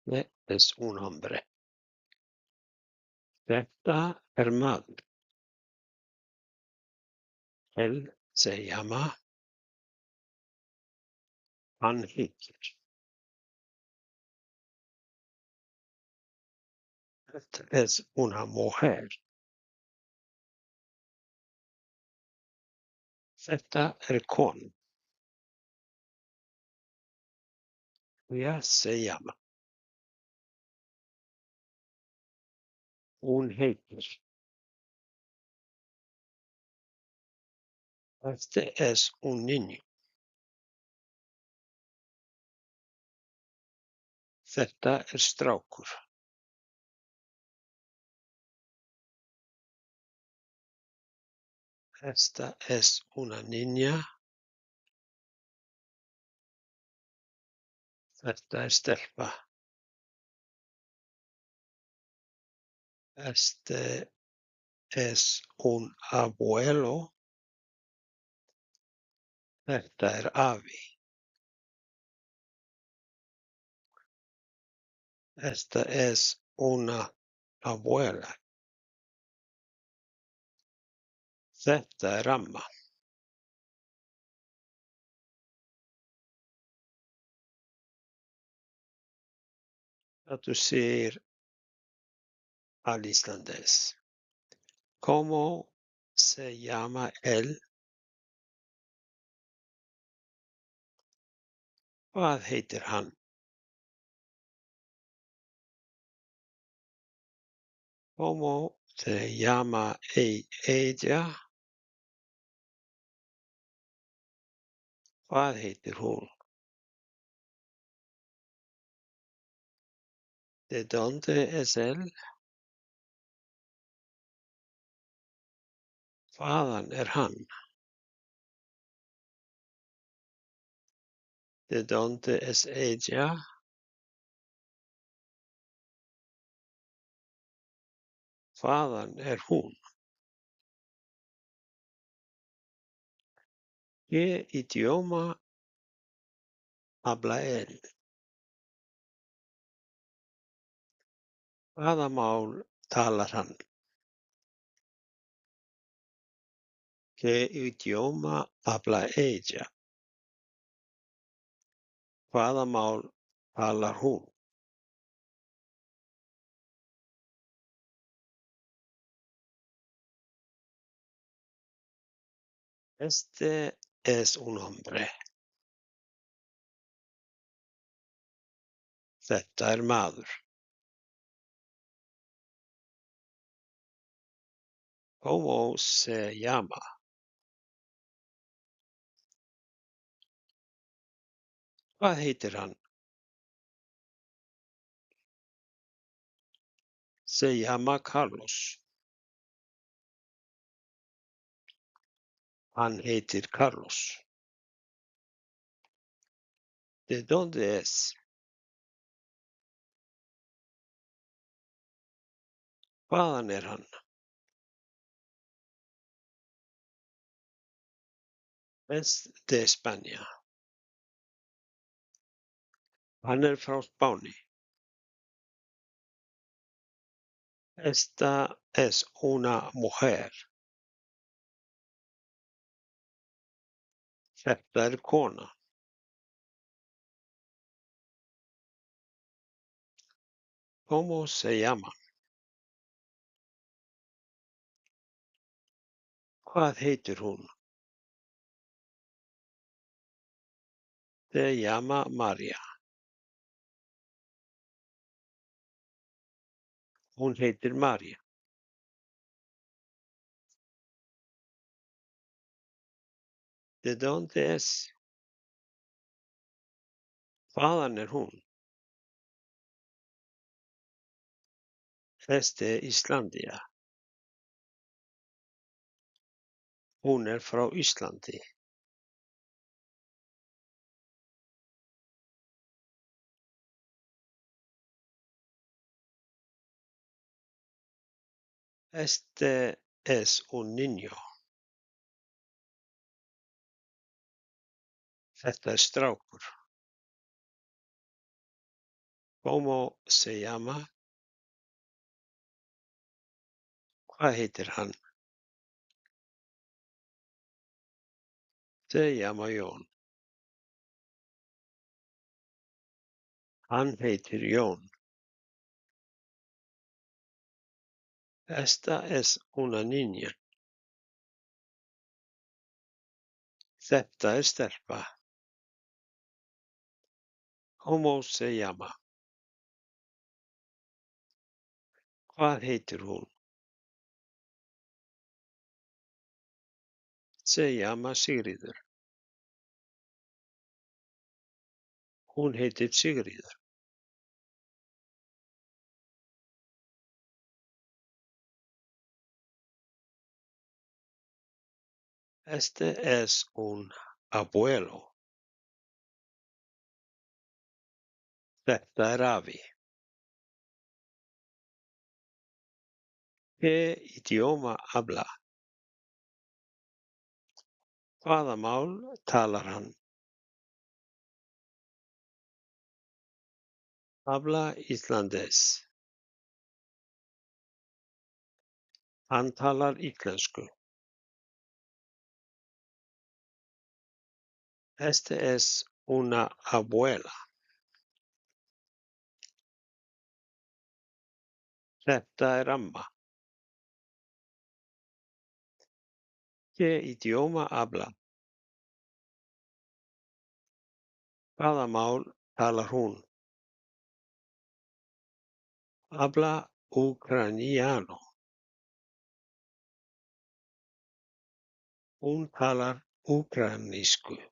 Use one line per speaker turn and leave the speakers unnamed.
Es un hombre. Þetta er maður. Él se llama, hann heitir. Esta es una mujer. Þetta er kona. Ella se llama. Hún heitir. Este es un niño. Þetta er strákur. Esta es una niña. Þetta er stelpa. Este es un abuelo. Þetta er afi. Esta es una abuela. Þetta er amma. Traducir al islandés. ¿Cómo se llama él? Hvað heitir hann? ¿Cómo se llama ella? Hvað heitir hún? ¿De dónde es él? Hvaðan er hann? ¿De dónde es ella? Hvaðan er hún? ¿Qué idioma habla él? Hvaða mál talar hann? ¿Qué idioma habla ella? Hvaða mál talar hún? Este es un hombre. Þetta er maður. ¿Cómo se llama? Hvað heitir hann? Se llama Carlos. Hann heitir Carlos. ¿De dónde es? Hvaðan er hann? Es de España. Hann er frá Spáni. Esta es una mujer. Þetta er kona. ¿Cómo se llama? Hvað heitir hún? Se llama María. Hún heitir María. ¿De dónde es? Hvaðan er hún? Es de Islandia. Hún er frá Íslandi. Este es un niño. Þetta er strákur. ¿Cómo se llama? Hvað heitir hann? Se llama Jón. Hann heitir Jón. Esta es una niña. Þetta er stelpa. ¿Cómo se llama? Hvað heitir hún? Se llama Sigríður. Hún heitir Sigríður. Este es un abuelo. Þetta er afi. ¿Qué idioma habla? Hvaða mál talar hann? Habla islandés. Hann talar íslensku. Este es una abuela. Þetta er amma. ¿Qué idioma habla? Hvaða mál talar hún? Habla ucraniano. Hún talar úkraínsku.